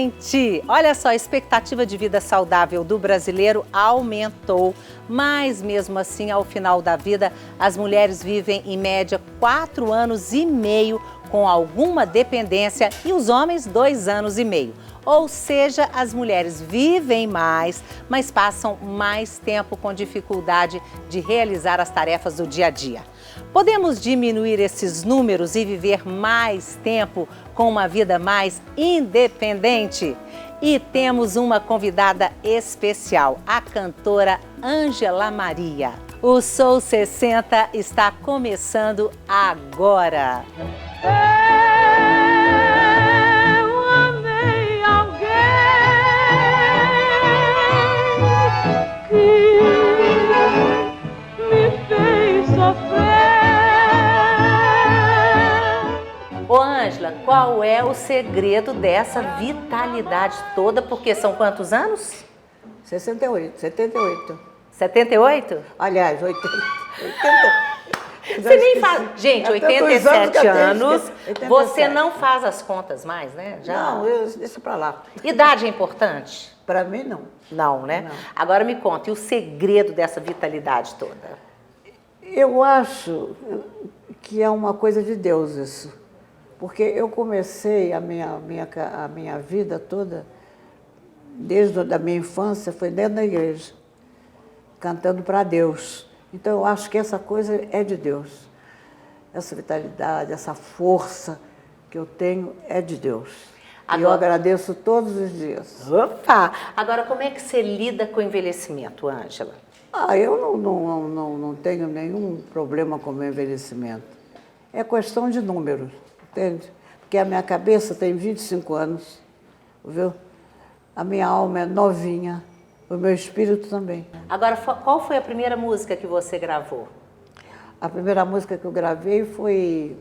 Gente, olha só, a expectativa de vida saudável do brasileiro aumentou, mas mesmo assim, ao final da vida, as mulheres vivem em média 4 anos e meio com alguma dependência e os homens 2 anos e meio. Ou seja, as mulheres vivem mais, mas passam mais tempo com dificuldade de realizar as tarefas do dia a dia. Podemos diminuir esses números e viver mais tempo com uma vida mais independente? E temos uma convidada especial, a cantora Ângela Maria. O Soul 60 está começando agora. Eu amei alguém que me fez sofrer. Ô Ângela, qual é o segredo dessa vitalidade toda? Porque são quantos anos? 68, 78. 78? Aliás, 80. Você nem faz. Gente, 87 anos, 87. você não faz as contas mais, né? Já. Não, deixa pra lá. Idade é importante? Pra mim, não. Não, né? Não. Agora me conta, e o segredo dessa vitalidade toda? Eu acho que é uma coisa de Deus isso. Porque eu comecei a minha vida toda, desde a minha infância, foi dentro da igreja, cantando para Deus. Então, eu acho que essa coisa é de Deus. Essa vitalidade, essa força que eu tenho é de Deus. E eu agradeço todos os dias. Opa! Agora, como é que você lida com o envelhecimento, Ângela? Eu não tenho nenhum problema com o meu envelhecimento. É questão de números, entende? Porque a minha cabeça tem 25 anos, viu? A minha alma é novinha. O meu espírito também. Agora, qual foi a primeira música que você gravou? A primeira música que eu gravei foi...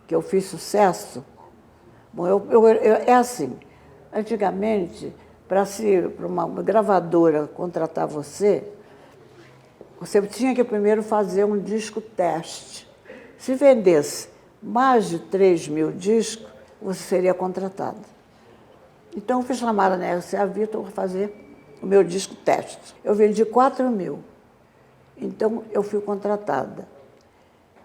que eu fiz sucesso. Bom, é assim, antigamente, para uma gravadora contratar você tinha que primeiro fazer um disco teste. Se vendesse mais de 3.000 discos, você seria contratado. Então, eu fui chamada na RCA Victor para fazer o meu disco teste. Eu vendi 4.000. Então, eu fui contratada.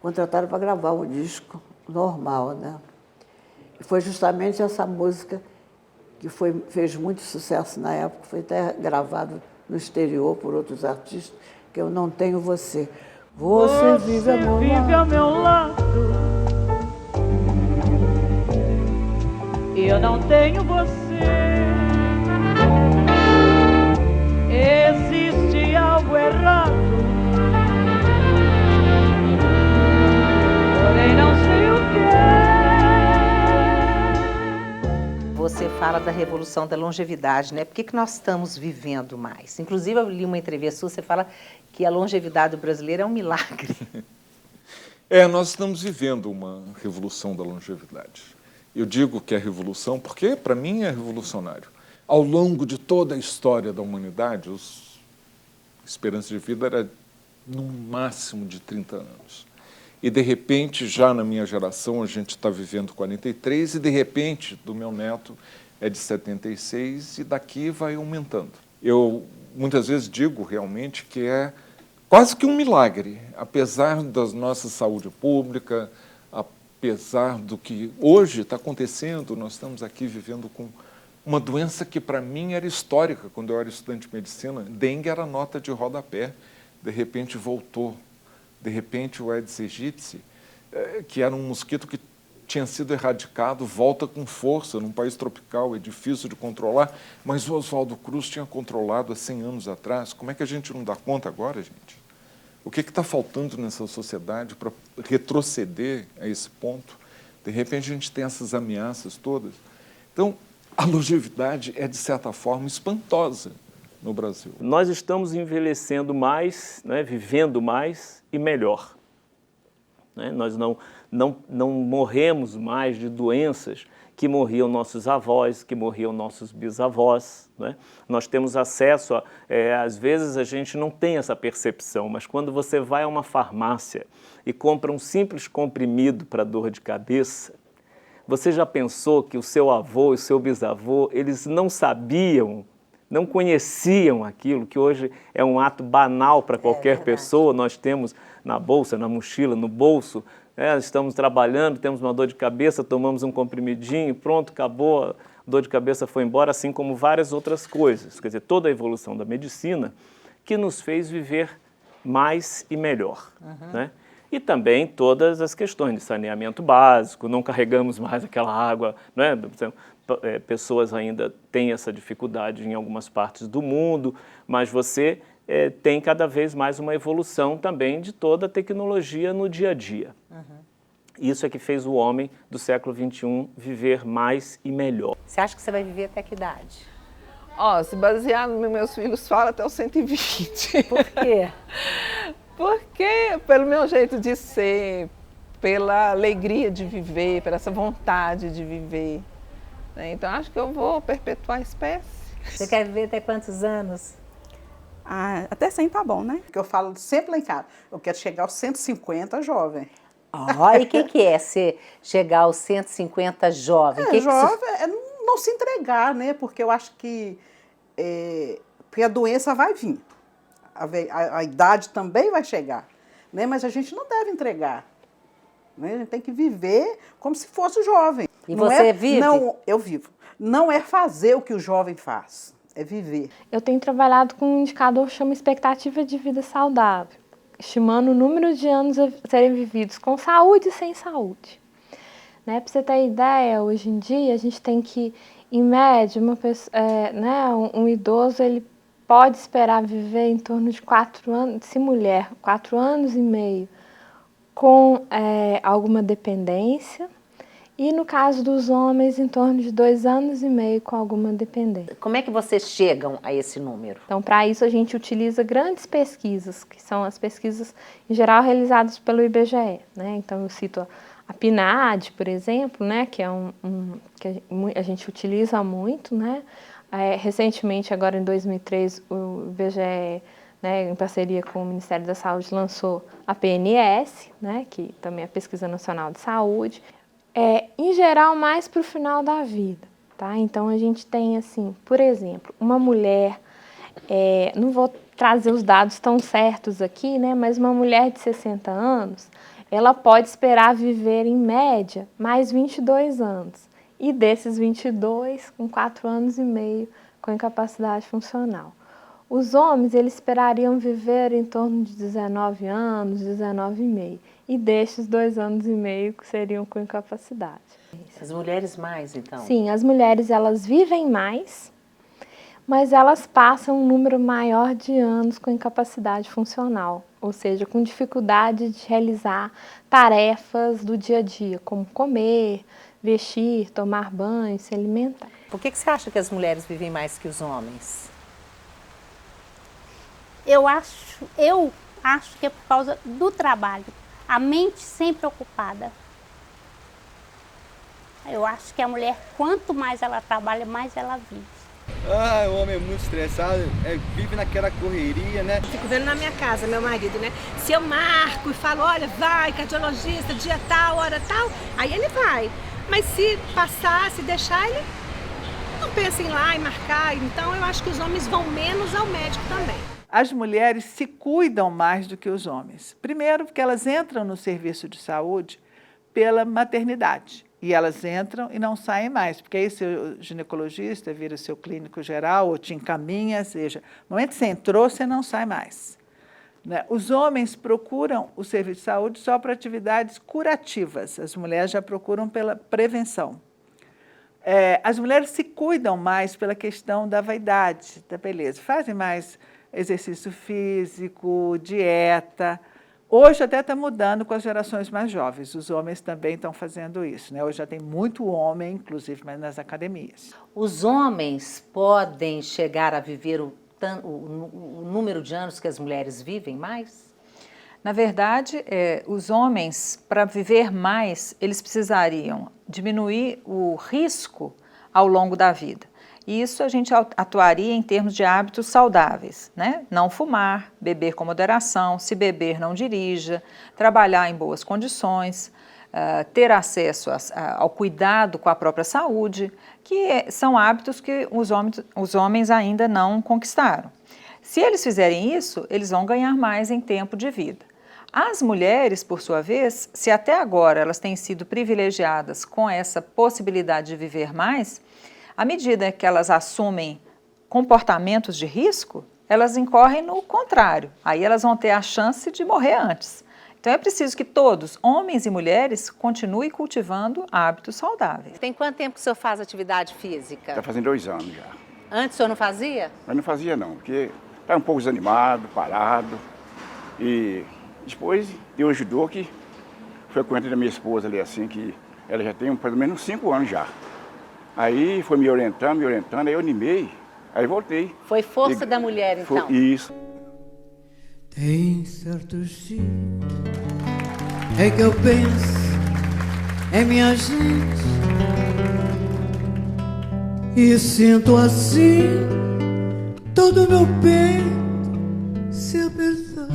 Contratada para gravar um disco normal, né? E foi justamente essa música que fez muito sucesso na época, foi até gravado no exterior por outros artistas, que eu Não Tenho Você. Você vive ao meu lado. E eu não tenho você. Existe algo errado, porém não sei o que. Você fala da revolução da longevidade, né? Por que nós estamos vivendo mais? Inclusive, eu li uma entrevista sua, você fala que a longevidade do brasileiro é um milagre. Nós estamos vivendo uma revolução da longevidade. Eu digo que é revolução porque, para mim, é revolucionário. Ao longo de toda a história da humanidade, a esperança de vida era no máximo de 30 anos. E, de repente, já na minha geração, a gente está vivendo 43, e, de repente, do meu neto é de 76, e daqui vai aumentando. Eu, muitas vezes, digo realmente que é quase que um milagre, apesar da nossa saúde pública, apesar do que hoje está acontecendo, nós estamos aqui vivendo com uma doença que para mim era histórica. Quando eu era estudante de medicina, dengue era nota de rodapé, de repente voltou. De repente o Aedes aegypti, que era um mosquito que tinha sido erradicado, volta com força num país tropical, é difícil de controlar, mas o Oswaldo Cruz tinha controlado há 100 anos atrás. Como é que a gente não dá conta agora, gente? O que está faltando nessa sociedade para retroceder a esse ponto? De repente a gente tem essas ameaças todas. Então, a longevidade é, de certa forma, espantosa no Brasil. Nós estamos envelhecendo mais, né, vivendo mais e melhor. Né? Nós não morremos mais de doenças que morriam nossos avós, que morriam nossos bisavós. Né? Nós temos acesso a... às vezes a gente não tem essa percepção, mas quando você vai a uma farmácia e compra um simples comprimido para dor de cabeça, Você já pensou que o seu avô e o seu bisavô, eles não sabiam, não conheciam aquilo, que hoje é um ato banal para qualquer pessoa? Nós temos na bolsa, na mochila, no bolso, estamos trabalhando, temos uma dor de cabeça, tomamos um comprimidinho, pronto, acabou, a dor de cabeça foi embora, assim como várias outras coisas. Quer dizer, toda a evolução da medicina que nos fez viver mais e melhor, né? E também todas as questões de saneamento básico, não carregamos mais aquela água, né? Pessoas ainda têm essa dificuldade em algumas partes do mundo, mas você tem cada vez mais uma evolução também de toda a tecnologia no dia a dia. Isso é que fez o homem do século XXI viver mais e melhor. Você acha que você vai viver até que idade? Ó, se basear nos meus filhos, fala até os 120. Por quê? Porque, pelo meu jeito de ser, pela alegria de viver, pela essa vontade de viver, né? Então, acho que eu vou perpetuar a espécie. Você quer viver até quantos anos? Ah, até 100 tá bom, né? Porque eu falo sempre lá em casa, eu quero chegar aos 150 jovem. E o que é chegar aos 150 jovem? Jovem é não se entregar, né? Porque eu acho que porque a doença vai vir. A idade também vai chegar, né? Mas a gente não deve entregar, né? A gente tem que viver como se fosse jovem. E você vive? Não, eu vivo. Não é fazer o que o jovem faz, é viver. Eu tenho trabalhado com um indicador que chama expectativa de vida saudável, estimando o número de anos a serem vividos com saúde e sem saúde. Né? Para você ter ideia, hoje em dia a gente tem que, em média, uma pessoa, um idoso ele pode esperar viver em torno de 4 anos, se mulher, 4 anos e meio, com alguma dependência, e no caso dos homens, em torno de 2 anos e meio com alguma dependência. Como é que vocês chegam a esse número? Então, para isso, a gente utiliza grandes pesquisas, que são as pesquisas, em geral, realizadas pelo IBGE. Né? Então, eu cito a PNAD, por exemplo, né? Que é que a gente utiliza muito, né? Recentemente, agora em 2003, o IBGE, né, em parceria com o Ministério da Saúde, lançou a PNS, né, que também é a Pesquisa Nacional de Saúde, em geral mais para o final da vida. Tá? Então, a gente tem, assim, por exemplo, uma mulher, não vou trazer os dados tão certos aqui, né, mas uma mulher de 60 anos, ela pode esperar viver, em média, mais 22 anos. E desses 22, com 4 anos e meio, com incapacidade funcional. Os homens, eles esperariam viver em torno de 19 anos, 19 e meio. E destes 2 anos e meio que seriam com incapacidade. As mulheres mais, então? Sim, as mulheres, elas vivem mais, mas elas passam um número maior de anos com incapacidade funcional, ou seja, com dificuldade de realizar tarefas do dia a dia, como comer, vestir, tomar banho, se alimentar. Por que você acha que as mulheres vivem mais que os homens? Eu acho que é por causa do trabalho. A mente sempre ocupada. Eu acho que a mulher, quanto mais ela trabalha, mais ela vive. O homem é muito estressado, vive naquela correria, né? Fico vendo na minha casa, meu marido, né? Se eu marco e falo, olha, vai, cardiologista, dia tal, hora tal, aí ele vai. Mas se passar, se deixar, ele não pensa em ir lá e marcar. Então, eu acho que os homens vão menos ao médico também. As mulheres se cuidam mais do que os homens. Primeiro, porque elas entram no serviço de saúde pela maternidade. E elas entram e não saem mais, porque aí seu ginecologista vira seu clínico geral ou te encaminha, seja, no momento que você entrou, você não sai mais. Né? Os homens procuram o serviço de saúde só para atividades curativas, as mulheres já procuram pela prevenção. As mulheres se cuidam mais pela questão da vaidade, da beleza, fazem mais exercício físico, dieta. Hoje até está mudando com as gerações mais jovens, os homens também estão fazendo isso, né? Hoje já tem muito homem, inclusive nas academias. Os homens podem chegar a viver o número de anos que as mulheres vivem mais? Na verdade, os homens, para viver mais, eles precisariam diminuir o risco ao longo da vida. E isso a gente atuaria em termos de hábitos saudáveis, né? Não fumar, beber com moderação, se beber não dirija, trabalhar em boas condições, ter acesso ao cuidado com a própria saúde, que são hábitos que os homens ainda não conquistaram. Se eles fizerem isso, eles vão ganhar mais em tempo de vida. As mulheres, por sua vez, se até agora elas têm sido privilegiadas com essa possibilidade de viver mais, à medida que elas assumem comportamentos de risco, elas incorrem no contrário. Aí elas vão ter a chance de morrer antes. Então é preciso que todos, homens e mulheres, continuem cultivando hábitos saudáveis. Tem quanto tempo que o senhor faz atividade física? Está fazendo 2 anos já. Antes o senhor não fazia? Mas não fazia não, porque estava um pouco desanimado, parado. E depois Deus ajudou que foi com a da minha esposa ali assim, que ela já tem pelo menos 5 anos já. Aí foi me orientando, aí eu animei, aí voltei. Foi força da mulher então? Isso. Tem certos dias é que eu penso em minha gente e sinto assim todo meu peito se apertar.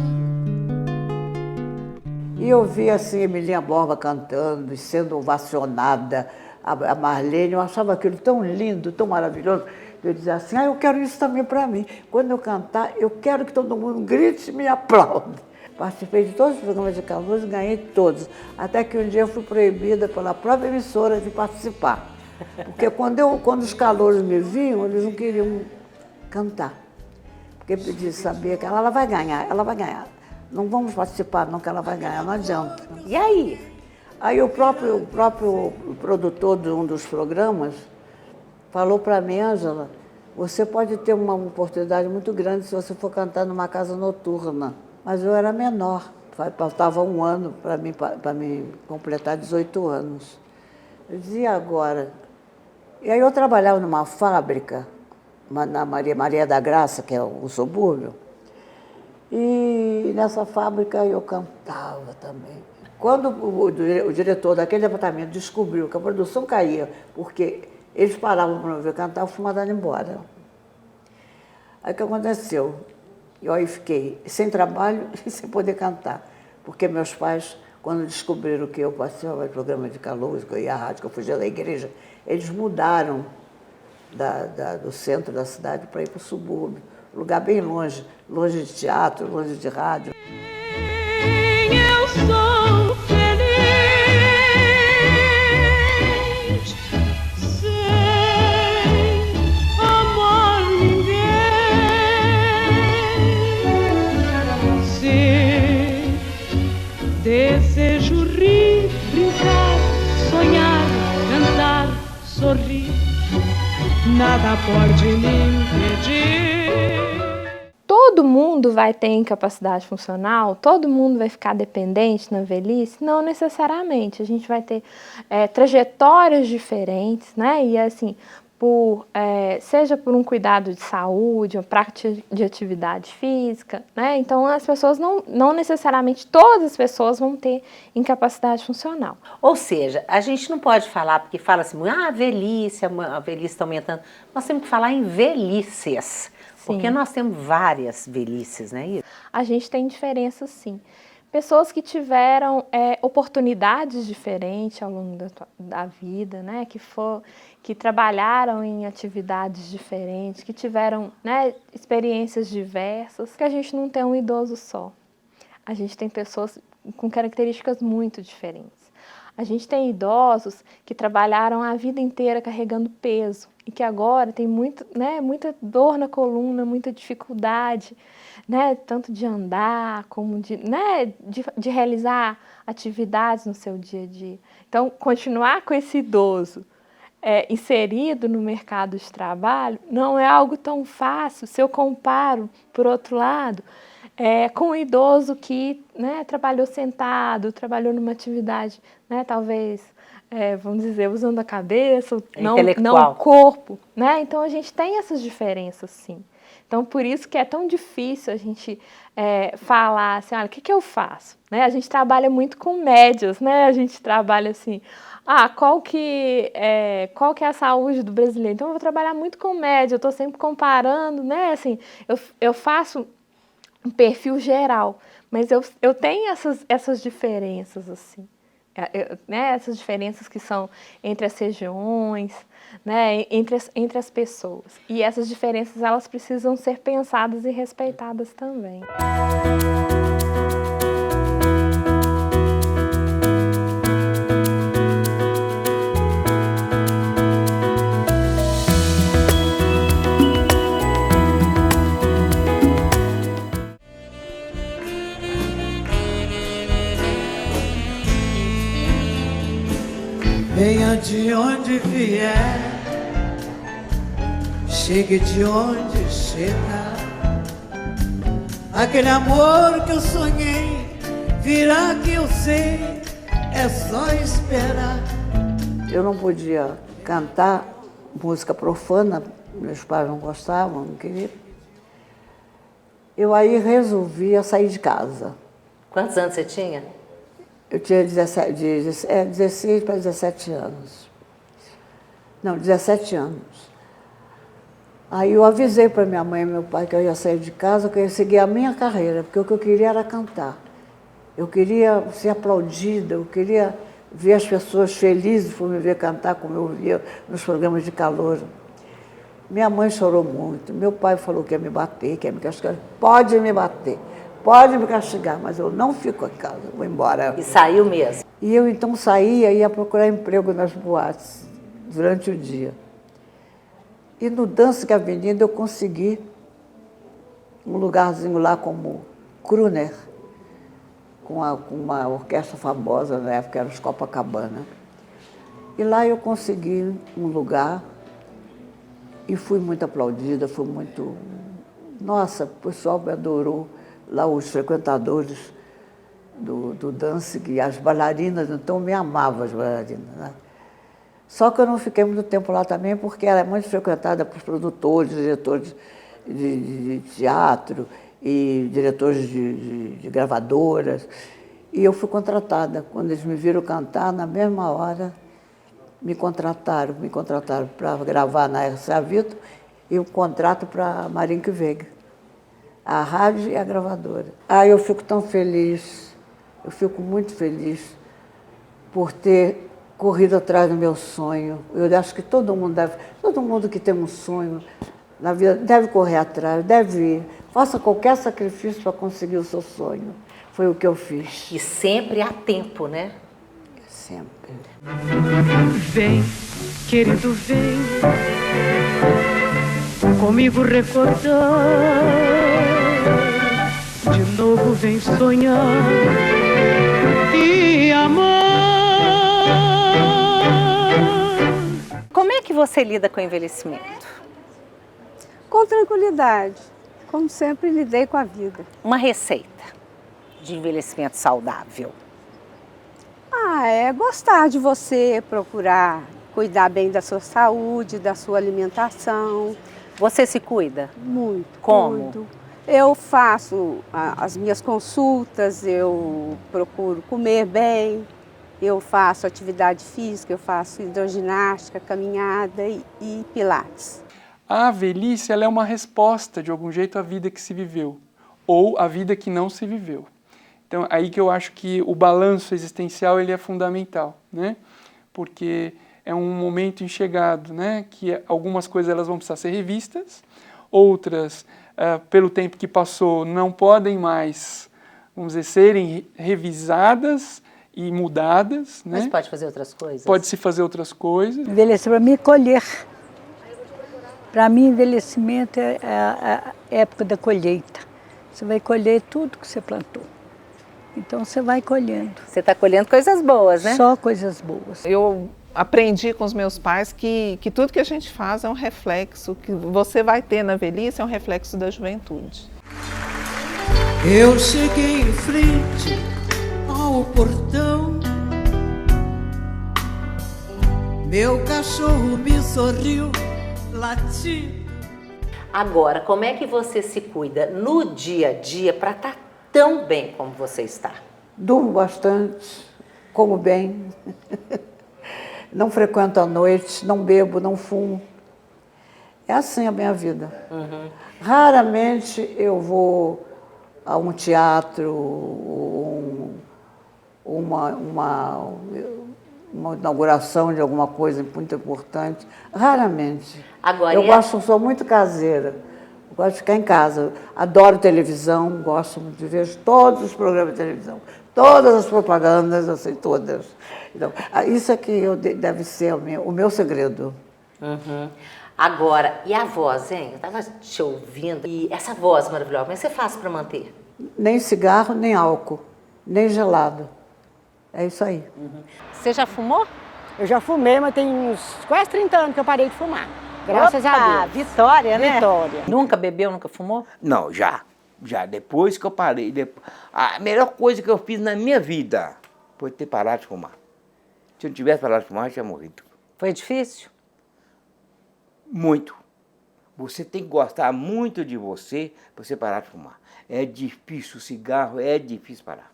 E eu vi assim Emilinha Borba cantando e sendo ovacionada, a Marlene, eu achava aquilo tão lindo, tão maravilhoso. Eu dizia assim, eu quero isso também para mim. Quando eu cantar, eu quero que todo mundo grite e me aplaude. Participei de todos os programas de calouros e ganhei todos. Até que um dia eu fui proibida pela própria emissora de participar. Porque quando os calouros me viam, eles não queriam cantar. Porque pediam saber que ela vai ganhar, ela vai ganhar. Não vamos participar não, que ela vai ganhar, não adianta. E aí? Aí o próprio produtor de um dos programas falou para mim, Ângela, você pode ter uma oportunidade muito grande se você for cantar numa casa noturna. Mas eu era menor, faltava 1 ano para mim completar 18 anos. Eu dizia agora. E aí eu trabalhava numa fábrica, na Maria da Graça, que é o subúrbio, e nessa fábrica eu cantava também. Quando o diretor daquele departamento descobriu que a produção caía, porque eles paravam para me ver cantar, eu fui mandada embora. Aí o que aconteceu? Eu aí fiquei sem trabalho e sem poder cantar. Porque meus pais, quando descobriram que eu participava de programa de calouros, que eu ia à rádio, que eu fugia da igreja, eles mudaram do centro da cidade para ir para o subúrbio. Lugar bem longe, longe de teatro, longe de rádio. Eu sou feliz sem amar ninguém. Se desejo rir, brincar, sonhar, cantar, sorrir, nada pode me impedir. Todo mundo vai ter incapacidade funcional? Todo mundo vai ficar dependente na velhice? Não necessariamente. A gente vai ter trajetórias diferentes, né? E assim, seja por um cuidado de saúde, uma prática de atividade física, né? Então as pessoas não necessariamente, todas as pessoas vão ter incapacidade funcional. Ou seja, a gente não pode falar, porque fala assim, a velhice está aumentando. Nós temos que falar em velhices. Porque nós temos várias velhices, né? A gente tem diferenças, sim. Pessoas que tiveram oportunidades diferentes ao longo da vida, né? Que trabalharam em atividades diferentes, que tiveram, né, experiências diversas. Que a gente não tem um idoso só. A gente tem pessoas com características muito diferentes. A gente tem idosos que trabalharam a vida inteira carregando peso e que agora tem muita dor na coluna, muita dificuldade, né, tanto de andar como de realizar atividades no seu dia a dia. Então, continuar com esse idoso inserido no mercado de trabalho não é algo tão fácil. Se eu comparo, por outro lado, com um idoso que, né, trabalhou sentado, trabalhou numa atividade, né, talvez, vamos dizer, usando a cabeça, não o corpo, né? Então a gente tem essas diferenças, sim. Então por isso que é tão difícil a gente falar assim, olha, o que eu faço? Né? A gente trabalha muito com médias, né? A gente trabalha assim, qual que é a saúde do brasileiro? Então eu vou trabalhar muito com média, eu estou sempre comparando, né? Assim, eu faço um perfil geral, mas eu tenho essas diferenças, assim, né, essas diferenças que são entre as regiões, né, entre as pessoas. E essas diferenças, elas precisam ser pensadas e respeitadas também. Venha de onde vier, chegue de onde chegar. Aquele amor que eu sonhei virá, que eu sei, é só esperar. Eu não podia cantar música profana, meus pais não gostavam, não queriam. Eu aí resolvi sair de casa. Quantos anos você tinha? Eu tinha 16 para 17 anos. Não, 17 anos. Aí eu avisei para minha mãe e meu pai que eu ia sair de casa, que eu ia seguir a minha carreira, porque o que eu queria era cantar. Eu queria ser aplaudida, eu queria ver as pessoas felizes por me ver cantar, como eu via nos programas de calouro. Minha mãe chorou muito, meu pai falou que ia me bater, que ia me castigar. Pode me bater. Pode me castigar, mas eu não fico em casa, vou embora. E saiu mesmo? E eu então saía e ia procurar emprego nas boates durante o dia. E no Dança Avenida eu consegui um lugarzinho lá como crooner, com uma orquestra famosa na época, era os Copacabana. E lá eu consegui um lugar e fui muito aplaudida, fui muito... Nossa, o pessoal me adorou. Lá os frequentadores do dance, que as bailarinas, então me amavam as bailarinas, né? Só que eu não fiquei muito tempo lá também, porque era muito frequentada por produtores, diretores de teatro e diretores de gravadoras. E eu fui contratada. Quando eles me viram cantar, na mesma hora, me contrataram para gravar na RCA Victor e o contrato para Marinho Veiga. A rádio e a gravadora. Eu fico tão feliz, eu fico muito feliz por ter corrido atrás do meu sonho. Eu acho que todo mundo que tem um sonho na vida deve correr atrás, deve ir. Faça qualquer sacrifício para conseguir o seu sonho. Foi o que eu fiz. E sempre há tempo, né? Sempre. Vem, querido, vem comigo recordar. De novo vem sonhar e amar. Como é que você lida com o envelhecimento? Com tranquilidade, como sempre lidei com a vida. Uma receita de envelhecimento saudável? É gostar de você, procurar cuidar bem da sua saúde, da sua alimentação. Você se cuida? Muito. Como? Cuido. Eu faço as minhas consultas, eu procuro comer bem, eu faço atividade física, eu faço hidroginástica, caminhada e pilates. A velhice, ela é uma resposta, de algum jeito, à vida que se viveu, ou à vida que não se viveu. Então, aí que eu acho que o balanço existencial ele é fundamental, né? Porque é um momento enxergado, né? Que algumas coisas elas vão precisar ser revistas, outras, pelo tempo que passou, não podem mais, vamos dizer, serem revisadas e mudadas. Mas né? pode fazer outras coisas? Pode-se fazer outras coisas. Envelhecer para mim é colher. Para mim, envelhecimento é a época da colheita. Você vai colher tudo que você plantou. Então, você vai colhendo. Você está colhendo coisas boas, né? Só coisas boas. Eu aprendi com os meus pais que tudo que a gente faz é um reflexo, que você vai ter na velhice é um reflexo da juventude. Eu cheguei em frente ao portão, meu cachorro me sorriu, latindo. Agora, como é que você se cuida no dia a dia para estar tão bem como você está? Durmo bastante, como bem, não frequento à noite, não bebo, não fumo. É assim a minha vida. Uhum. Raramente eu vou a um teatro, um uma inauguração de alguma coisa muito importante. Raramente. Agora, Sou muito caseira. Eu gosto de ficar em casa. Adoro televisão, gosto de ver todos os programas de televisão. Todas as propagandas, eu sei todas. Então, isso é que deve ser o meu segredo. Uhum. Agora, e a voz, hein? Eu estava te ouvindo. E essa voz maravilhosa, como é que você faz para manter? Nem cigarro, nem álcool, nem gelado. É isso aí. Uhum. Você já fumou? Eu já fumei, mas tem uns quase 30 anos que eu parei de fumar. Graças a Deus. Vitória, né? Vitória. Nunca bebeu, nunca fumou? Não, já. Depois que eu parei. A melhor coisa que eu fiz na minha vida foi ter parado de fumar. Se eu não tivesse parado de fumar, eu tinha morrido. Foi difícil? Muito. Você tem que gostar muito de você para você parar de fumar. É difícil, o cigarro é difícil parar.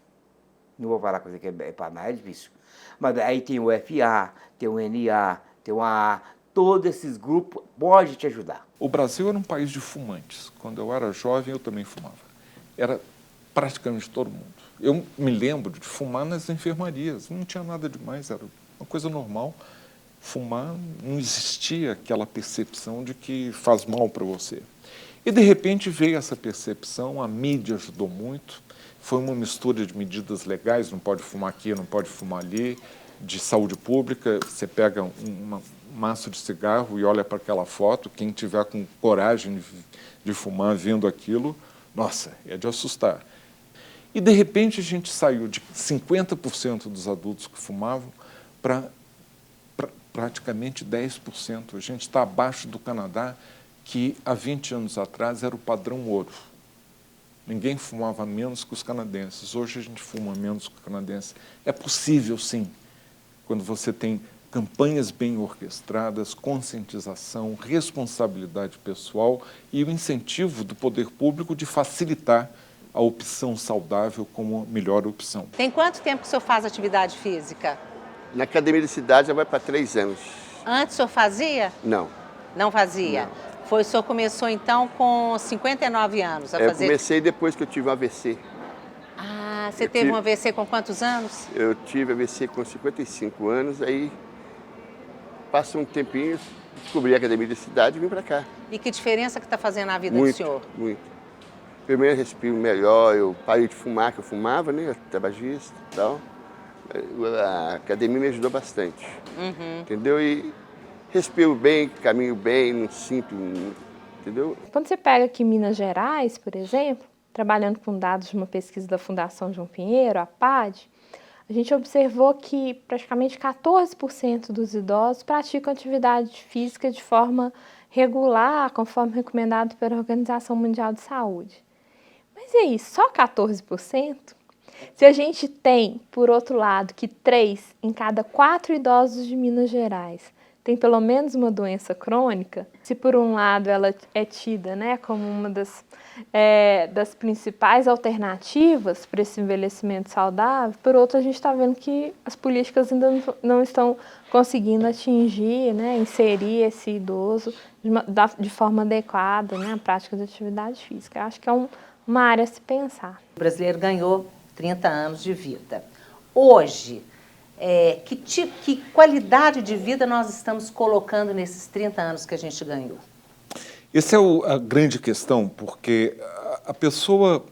Não vou falar coisa que é parar, é difícil. Mas aí tem o FA, tem o NA, tem o AA, todos esses grupos podem te ajudar. O Brasil era um país de fumantes. Quando eu era jovem, eu também fumava. Era praticamente todo mundo. Eu me lembro de fumar nas enfermarias. Não tinha nada demais, era uma coisa normal. Fumar, não existia aquela percepção de que faz mal para você. E, de repente, veio essa percepção, a mídia ajudou muito. Foi uma mistura de medidas legais, não pode fumar aqui, não pode fumar ali, de saúde pública. Você pega um maço de cigarro e olha para aquela foto, quem tiver com coragem de fumar vendo aquilo, nossa, é de assustar. E, de repente, a gente saiu de 50% dos adultos que fumavam para praticamente 10%. A gente está abaixo do Canadá, que há 20 anos atrás era o padrão ouro. Ninguém fumava menos que os canadenses. Hoje a gente fuma menos que os canadenses. É possível, sim, quando você tem campanhas bem orquestradas, conscientização, responsabilidade pessoal e o incentivo do poder público de facilitar a opção saudável como a melhor opção. Tem quanto tempo que o senhor faz atividade física? Na Academia da Cidade já vai para 3 anos. Antes o senhor fazia? Não. Não fazia? Não. O senhor começou então com 59 anos a fazer? Eu comecei depois que eu tive um AVC. Ah, você teve um AVC com quantos anos? Eu tive AVC com 55 anos, aí passou um tempinho, descobri a Academia da Cidade e vim para cá. E que diferença que está fazendo na vida muito, do senhor? Muito. Primeiro respiro melhor, eu parei de fumar, que eu fumava, né, tabagista e tal. A academia me ajudou bastante, entendeu? E respiro bem, caminho bem, não sinto, entendeu? Quando você pega aqui Minas Gerais, por exemplo, trabalhando com dados de uma pesquisa da Fundação João Pinheiro, a PAD, a gente observou que praticamente 14% dos idosos praticam atividade física de forma regular, conforme recomendado pela Organização Mundial de Saúde. Mas e aí, só 14%? Se a gente tem, por outro lado, que 3 em cada 4 idosos de Minas Gerais tem pelo menos uma doença crônica, se por um lado ela é tida, né, como uma das principais alternativas para esse envelhecimento saudável, por outro a gente está vendo que as políticas ainda não estão conseguindo atingir, né, inserir esse idoso de forma adequada, né, a prática de atividade física. Eu acho que é uma área a se pensar. O brasileiro ganhou 30 anos de vida. Hoje, que qualidade de vida nós estamos colocando nesses 30 anos que a gente ganhou? Essa é a grande questão, porque a pessoa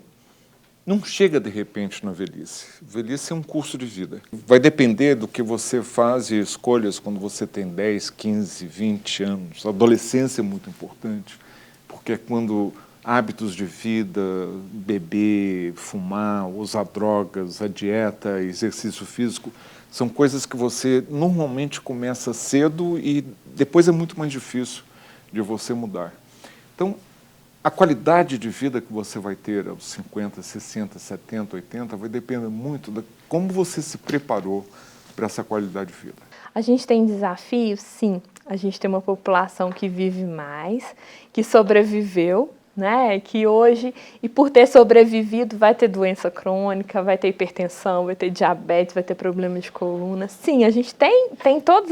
não chega de repente na velhice. Velhice é um curso de vida. Vai depender do que você faz e escolhas quando você tem 10, 15, 20 anos. A adolescência é muito importante, porque é quando hábitos de vida, beber, fumar, usar drogas, a dieta, exercício físico, são coisas que você normalmente começa cedo e depois é muito mais difícil de você mudar. Então, a qualidade de vida que você vai ter aos 50, 60, 70, 80 vai depender muito de como você se preparou para essa qualidade de vida. A gente tem desafios? Sim. A gente tem uma população que vive mais, que sobreviveu, né, que hoje, e por ter sobrevivido, vai ter doença crônica, vai ter hipertensão, vai ter diabetes, vai ter problema de coluna. Sim, a gente tem todos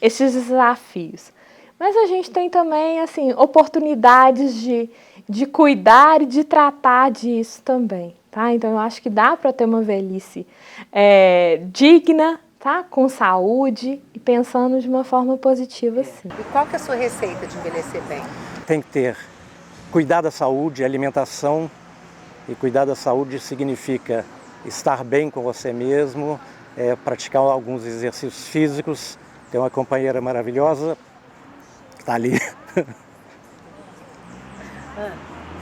esses desafios. Mas a gente tem também, assim, oportunidades de cuidar e de tratar disso também. tá? Então eu acho que dá para ter uma velhice digna, tá? Com saúde e pensando de uma forma positiva, sim. E qual que é a sua receita de envelhecer bem? Tem que cuidar da saúde, alimentação, e cuidar da saúde significa estar bem com você mesmo, praticar alguns exercícios físicos, ter uma companheira maravilhosa, que está ali.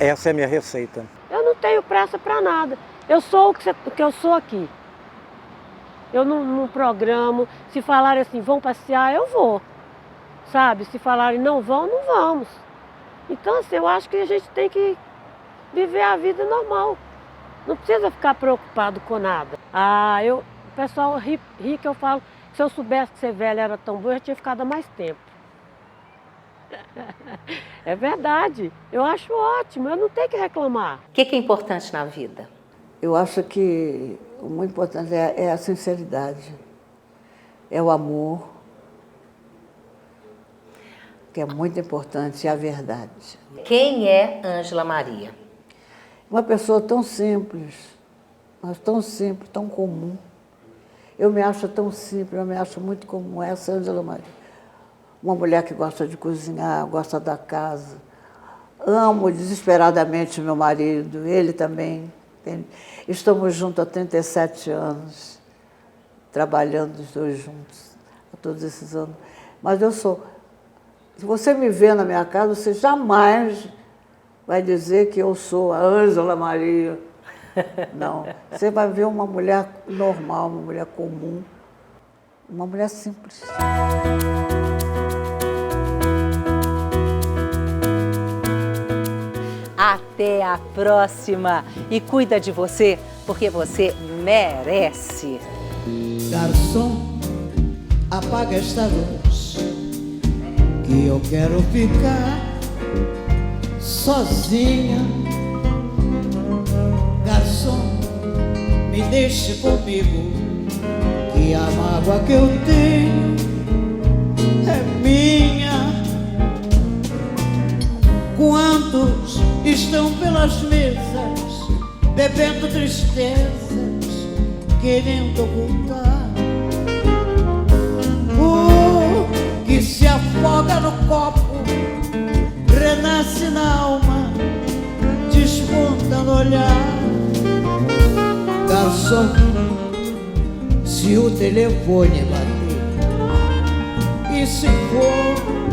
Essa é a minha receita. Eu não tenho pressa para nada. Eu sou o que eu sou aqui. Eu não programo. Se falarem assim, vão passear, eu vou. Sabe? Se falarem não vão, não vamos. Então, assim, eu acho que a gente tem que viver a vida normal. Não precisa ficar preocupado com nada. O pessoal ri que eu falo, se eu soubesse que ser velha era tão boa, eu já tinha ficado há mais tempo. É verdade. Eu acho ótimo, eu não tenho que reclamar. O que é importante na vida? Eu acho que o muito importante é a sinceridade, é o amor, que é muito importante, é a verdade. Quem é Ângela Maria? Uma pessoa tão simples, mas tão simples, tão comum. Eu me acho tão simples, eu me acho muito comum, essa Ângela Maria. Uma mulher que gosta de cozinhar, gosta da casa. Amo desesperadamente meu marido, ele também. Estamos juntos há 37 anos, trabalhando os dois juntos, há todos esses anos. Mas eu sou... Se você me vê na minha casa, você jamais vai dizer que eu sou a Ângela Maria. Não. Você vai ver uma mulher normal, uma mulher comum, uma mulher simples. Até a próxima! E cuida de você, porque você merece! Garçom, apaga esta luz, que eu quero ficar sozinha. Garçom, me deixe comigo, que a mágoa que eu tenho é minha. Quantos estão pelas mesas, bebendo tristezas, querendo ocultar? O que se afoga no copo, renasce na alma, desponta no olhar. Garçom, se o telefone bater, e se for